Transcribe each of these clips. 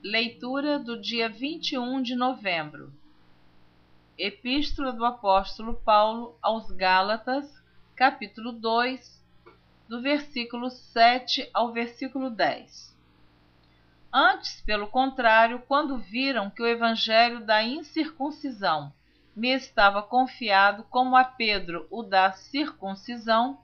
Leitura do dia 21 de novembro. Epístola do apóstolo Paulo aos Gálatas, capítulo 2, do versículo 7 ao versículo 10. Antes, pelo contrário, quando viram que o evangelho da incircuncisão me estava confiado como a Pedro o da circuncisão,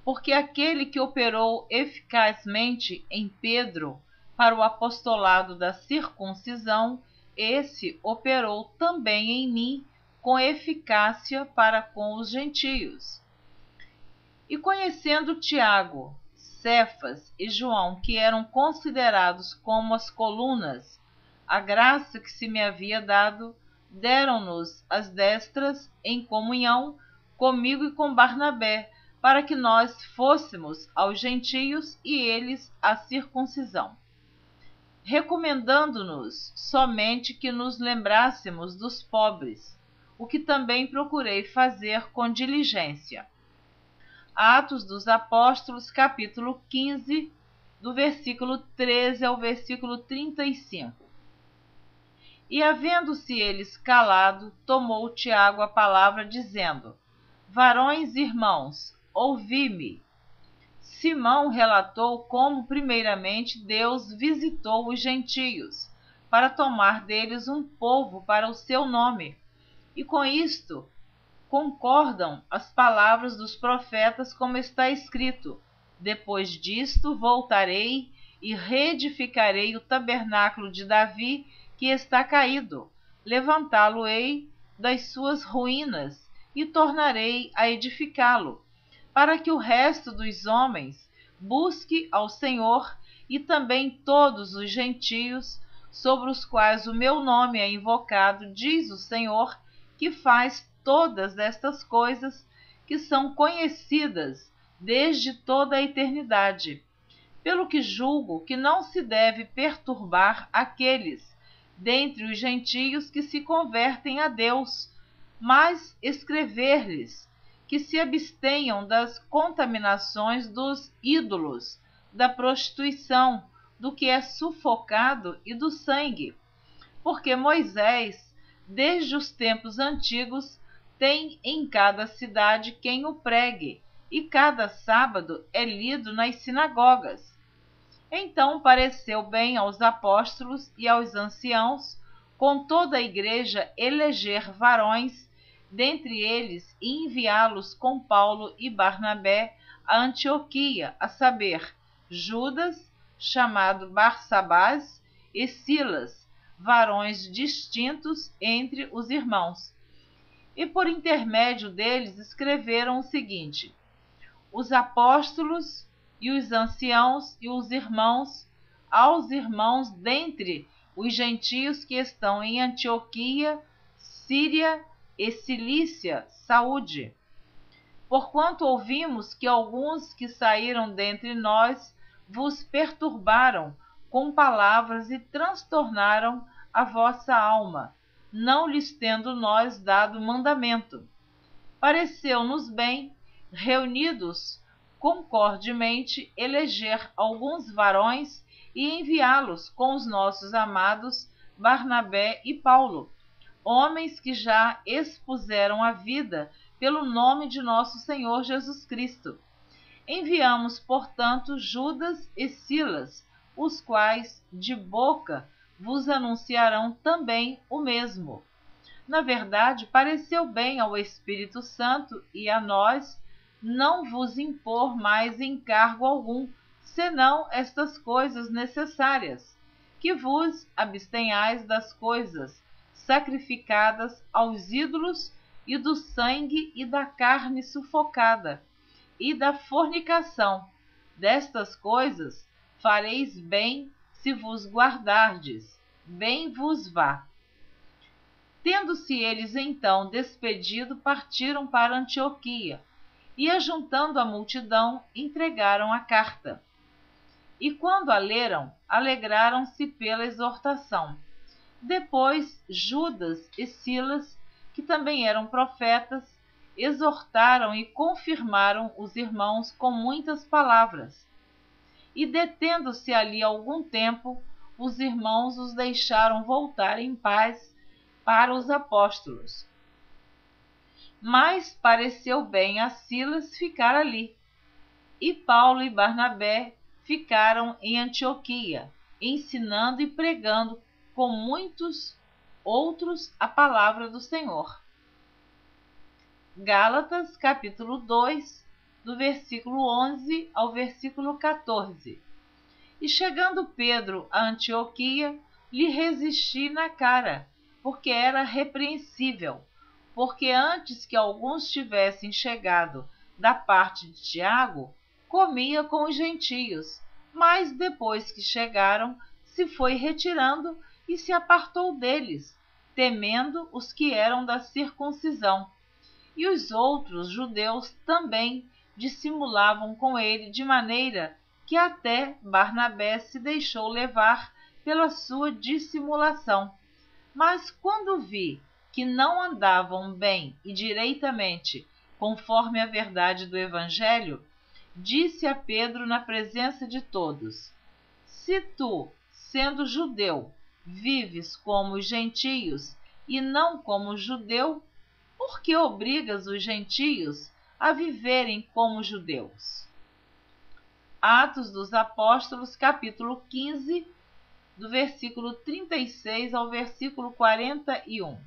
porque aquele que operou eficazmente em Pedro para o apostolado da circuncisão, esse operou também em mim com eficácia para com os gentios. E conhecendo Tiago, Cefas e João, que eram considerados como as colunas, a graça que se me havia dado, deram-nos as destras em comunhão comigo e com Barnabé, para que nós fôssemos aos gentios e eles à circuncisão, recomendando-nos somente que nos lembrássemos dos pobres, o que também procurei fazer com diligência. Atos dos Apóstolos, capítulo 15, do versículo 13 ao versículo 35. E havendo-se eles calado, tomou Tiago a palavra, dizendo: Varões irmãos, ouvi-me. Simão relatou como primeiramente Deus visitou os gentios, para tomar deles um povo para o seu nome, e com isto concordam as palavras dos profetas, como está escrito: depois disto voltarei e reedificarei o tabernáculo de Davi, que está caído, levantá-lo-ei das suas ruínas e tornarei a edificá-lo, para que o resto dos homens busque ao Senhor, e também todos os gentios sobre os quais o meu nome é invocado, diz o Senhor, que faz todas estas coisas que são conhecidas desde toda a eternidade. Pelo que julgo que não se deve perturbar aqueles dentre os gentios que se convertem a Deus, mas escrever-lhes que se abstenham das contaminações dos ídolos, da prostituição, do que é sufocado e do sangue. Porque Moisés, desde os tempos antigos, tem em cada cidade quem o pregue, e cada sábado é lido nas sinagogas. Então pareceu bem aos apóstolos e aos anciãos, com toda a igreja, eleger varões dentre eles e enviá-los com Paulo e Barnabé a Antioquia, a saber, Judas, chamado Barsabás, e Silas, varões distintos entre os irmãos. E por intermédio deles escreveram o seguinte: os apóstolos e os anciãos e os irmãos, aos irmãos dentre os gentios que estão em Antioquia, Síria e Cilícia, saúde. Porquanto ouvimos que alguns que saíram dentre nós vos perturbaram com palavras e transtornaram a vossa alma, não lhes tendo nós dado mandamento. Pareceu-nos bem, reunidos concordemente, eleger alguns varões e enviá-los com os nossos amados Barnabé e Paulo, homens que já expuseram a vida pelo nome de nosso Senhor Jesus Cristo. Enviamos, portanto, Judas e Silas, os quais de boca vos anunciarão também o mesmo. Na verdade, pareceu bem ao Espírito Santo e a nós não vos impor mais encargo algum, senão estas coisas necessárias, que vos abstenhais das coisas sacrificadas aos ídolos, e do sangue e da carne sufocada, e da fornicação. Destas coisas fareis bem se vos guardardes, bem vos vá. Tendo-se eles então despedido, partiram para Antioquia, e ajuntando a multidão, entregaram a carta. E quando a leram, alegraram-se pela exortação. Depois Judas e Silas, que também eram profetas, exortaram e confirmaram os irmãos com muitas palavras. E detendo-se ali algum tempo, os irmãos os deixaram voltar em paz para os apóstolos. Mas pareceu bem a Silas ficar ali, e Paulo e Barnabé ficaram em Antioquia, ensinando e pregando com muitos outros a palavra do Senhor. Gálatas, capítulo 2, do versículo 11 ao versículo 14. E chegando Pedro a Antioquia, lhe resisti na cara, porque era repreensível, porque antes que alguns tivessem chegado da parte de Tiago, comia com os gentios, mas depois que chegaram, se foi retirando e se apartou deles, temendo os que eram da circuncisão. E os outros judeus também dissimulavam com ele, de maneira que até Barnabé se deixou levar pela sua dissimulação. Mas quando vi que não andavam bem e direitamente, conforme a verdade do Evangelho, disse a Pedro na presença de todos: se tu, sendo judeu, vives como os gentios e não como judeu, por que obrigas os gentios a viverem como judeus? Atos dos Apóstolos, capítulo 15, do versículo 36 ao versículo 41.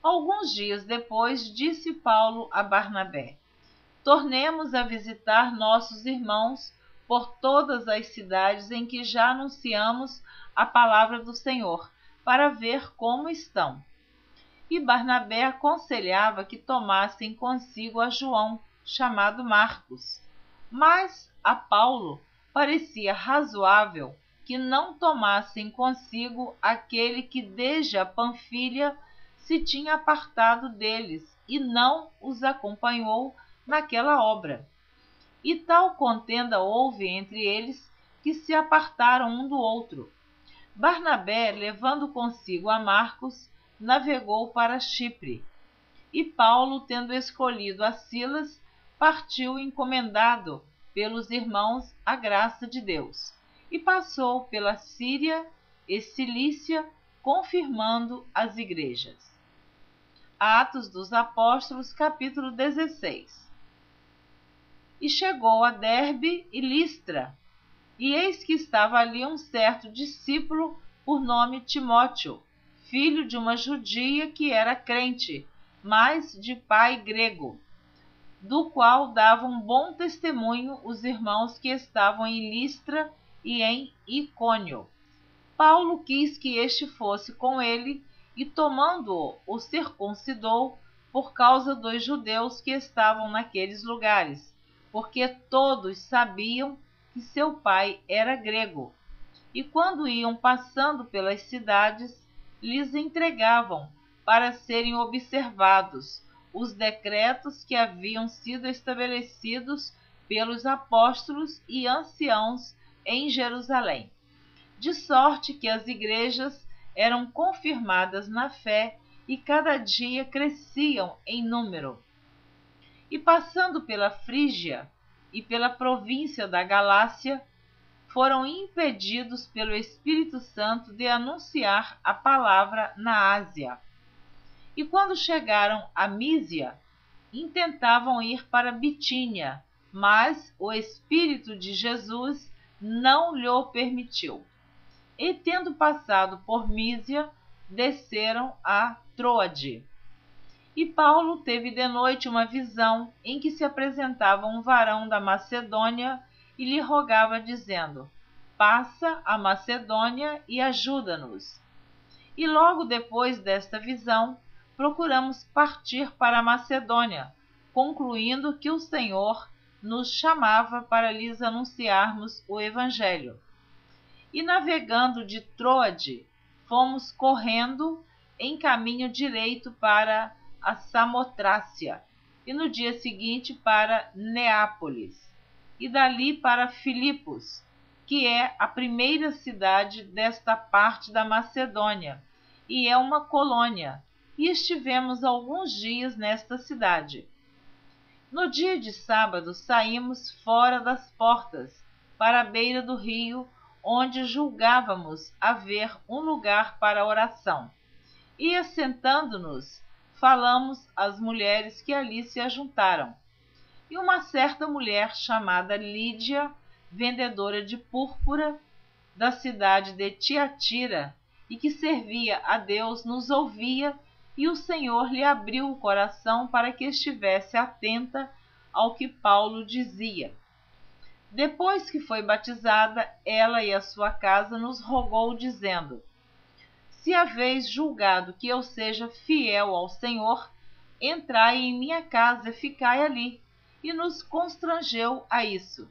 Alguns dias depois, disse Paulo a Barnabé: tornemos a visitar nossos irmãos por todas as cidades em que já anunciamos a palavra do Senhor, para ver como estão. E Barnabé aconselhava que tomassem consigo a João, chamado Marcos. Mas a Paulo parecia razoável que não tomassem consigo aquele que desde a Panfilha se tinha apartado deles e não os acompanhou naquela obra. E tal contenda houve entre eles que se apartaram um do outro. Barnabé, levando consigo a Marcos, navegou para Chipre. E Paulo, tendo escolhido a Silas, partiu encomendado pelos irmãos à graça de Deus, e passou pela Síria e Cilícia, confirmando as igrejas. Atos dos Apóstolos, capítulo 16. E chegou a Derbe e Listra, e eis que estava ali um certo discípulo por nome Timóteo, filho de uma judia que era crente, mas de pai grego, do qual davam bom testemunho os irmãos que estavam em Listra e em Icônio. Paulo quis que este fosse com ele, e tomando-o, o circuncidou por causa dos judeus que estavam naqueles lugares, porque todos sabiam que seu pai era grego. E quando iam passando pelas cidades, lhes entregavam, para serem observados, os decretos que haviam sido estabelecidos pelos apóstolos e anciãos em Jerusalém, de sorte que as igrejas eram confirmadas na fé e cada dia cresciam em número. E passando pela Frígia e pela província da Galácia, foram impedidos pelo Espírito Santo de anunciar a palavra na Ásia. E quando chegaram a Mísia, intentavam ir para Bitínia, mas o Espírito de Jesus não lhe permitiu. E tendo passado por Mísia, desceram a Troade. E Paulo teve de noite uma visão em que se apresentava um varão da Macedônia e lhe rogava, dizendo: passa a Macedônia e ajuda-nos. E logo depois desta visão, procuramos partir para a Macedônia, concluindo que o Senhor nos chamava para lhes anunciarmos o Evangelho. E navegando de Troade, fomos correndo em caminho direito para a Samotrácia, e no dia seguinte para Neápolis, e dali para Filipos, que é a primeira cidade desta parte da Macedônia, e é uma colônia, e estivemos alguns dias nesta cidade. No dia de sábado saímos fora das portas, para a beira do rio, onde julgávamos haver um lugar para oração. E, assentando-nos, falamos às mulheres que ali se ajuntaram. E uma certa mulher chamada Lídia, vendedora de púrpura, da cidade de Tiatira, e que servia a Deus, nos ouvia, e o Senhor lhe abriu o coração para que estivesse atenta ao que Paulo dizia. Depois que foi batizada, ela e a sua casa nos rogou, dizendo: se haveis julgado que eu seja fiel ao Senhor, entrai em minha casa e ficai ali. E nos constrangeu a isso.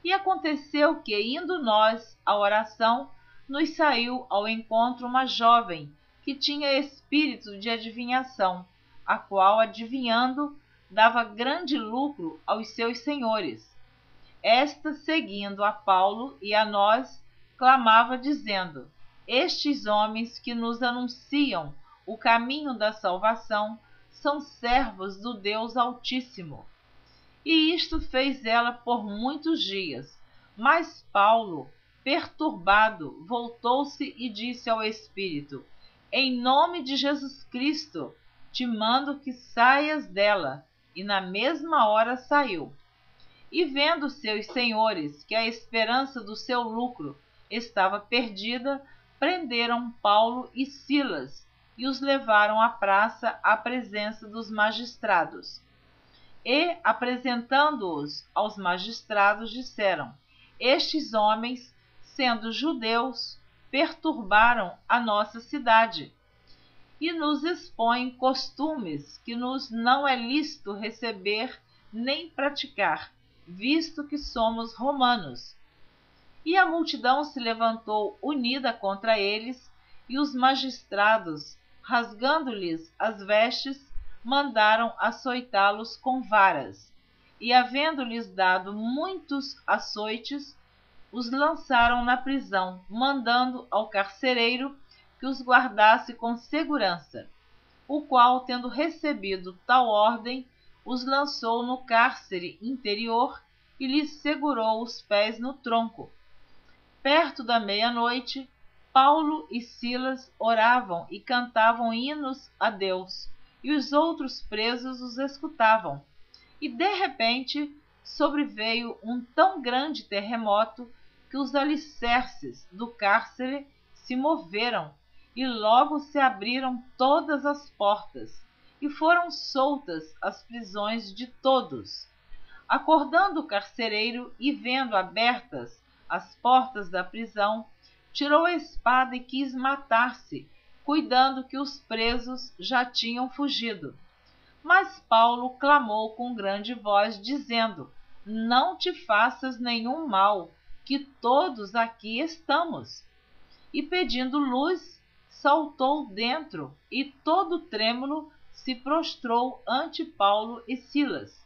E aconteceu que, indo nós à oração, nos saiu ao encontro uma jovem que tinha espírito de adivinhação, a qual, adivinhando, dava grande lucro aos seus senhores. Esta, seguindo a Paulo e a nós, clamava, dizendo: estes homens que nos anunciam o caminho da salvação são servos do Deus Altíssimo. E isto fez ela por muitos dias. Mas Paulo, perturbado, voltou-se e disse ao Espírito: em nome de Jesus Cristo, te mando que saias dela. E na mesma hora saiu. E vendo seus senhores que a esperança do seu lucro estava perdida, prenderam Paulo e Silas e os levaram à praça à presença dos magistrados. E, apresentando-os aos magistrados, disseram: estes homens, sendo judeus, perturbaram a nossa cidade e nos expõem costumes que nos não é lícito receber nem praticar, visto que somos romanos. E a multidão se levantou unida contra eles, e os magistrados, rasgando-lhes as vestes, mandaram açoitá-los com varas. E, havendo-lhes dado muitos açoites, os lançaram na prisão, mandando ao carcereiro que os guardasse com segurança, o qual, tendo recebido tal ordem, os lançou no cárcere interior e lhes segurou os pés no tronco. Perto da meia-noite, Paulo e Silas oravam e cantavam hinos a Deus, e os outros presos os escutavam. E, de repente, sobreveio um tão grande terremoto que os alicerces do cárcere se moveram, e logo se abriram todas as portas, e foram soltas as prisões de todos. Acordando o carcereiro e vendo abertas as portas da prisão, tirou a espada e quis matar-se, cuidando que os presos já tinham fugido. Mas Paulo clamou com grande voz, dizendo: não te faças nenhum mal, que todos aqui estamos. E, pedindo luz, saltou dentro e, todo trêmulo, se prostrou ante Paulo e Silas.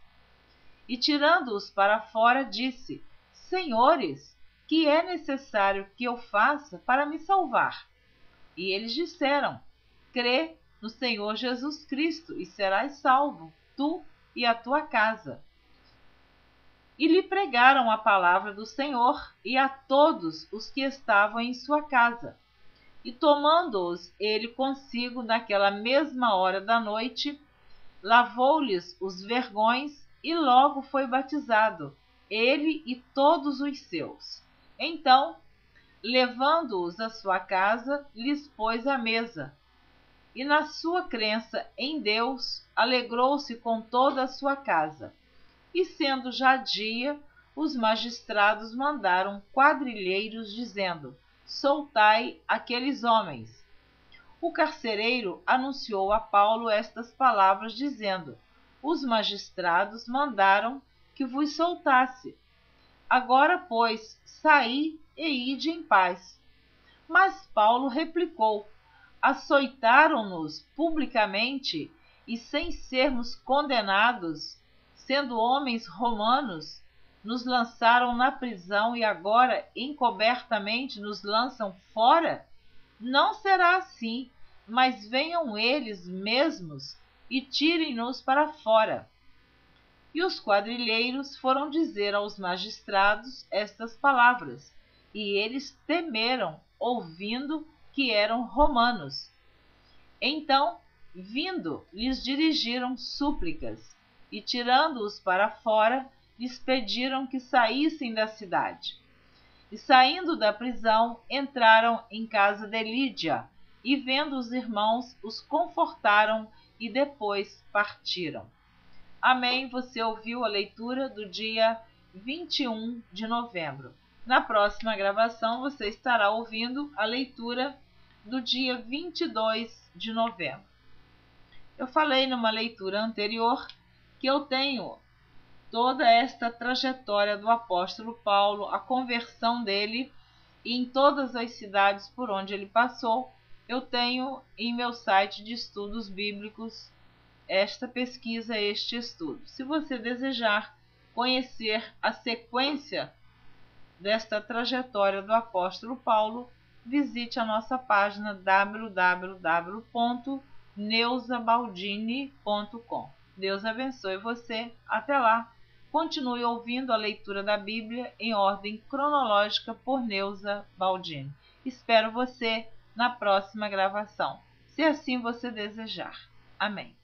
E, tirando-os para fora, disse: senhores, que é necessário que eu faça para me salvar? E eles disseram: crê no Senhor Jesus Cristo e serás salvo, tu e a tua casa. E lhe pregaram a palavra do Senhor e a todos os que estavam em sua casa. E, tomando-os ele consigo naquela mesma hora da noite, lavou-lhes os vergões e logo foi batizado, ele e todos os seus. Então, levando-os à sua casa, lhes pôs à mesa. E, na sua crença em Deus, alegrou-se com toda a sua casa. E, sendo já dia, os magistrados mandaram quadrilheiros, dizendo: soltai aqueles homens. O carcereiro anunciou a Paulo estas palavras, dizendo: os magistrados mandaram que vos soltasse. Agora, pois, saí e ide em paz. Mas Paulo replicou: açoitaram-nos publicamente e, sem sermos condenados, sendo homens romanos, nos lançaram na prisão e agora encobertamente nos lançam fora? Não será assim, mas venham eles mesmos e tirem-nos para fora. E os quadrilheiros foram dizer aos magistrados estas palavras, e eles temeram, ouvindo que eram romanos. Então, vindo, lhes dirigiram súplicas, e tirando-os para fora, lhes pediram que saíssem da cidade. E saindo da prisão, entraram em casa de Lídia, e vendo os irmãos, os confortaram e depois partiram. Amém. Você ouviu a leitura do dia 21 de novembro. Na próxima gravação, você estará ouvindo a leitura do dia 22 de novembro. Eu falei numa leitura anterior que eu tenho toda esta trajetória do apóstolo Paulo, a conversão dele, e em todas as cidades por onde ele passou, eu tenho em meu site de estudos bíblicos esta pesquisa, este estudo. Se você desejar conhecer a sequência desta trajetória do apóstolo Paulo, visite a nossa página www.neusabaldini.com. Deus abençoe você. Até lá. Continue ouvindo a leitura da Bíblia em ordem cronológica por Neuza Baldini. Espero você na próxima gravação, se assim você desejar. Amém.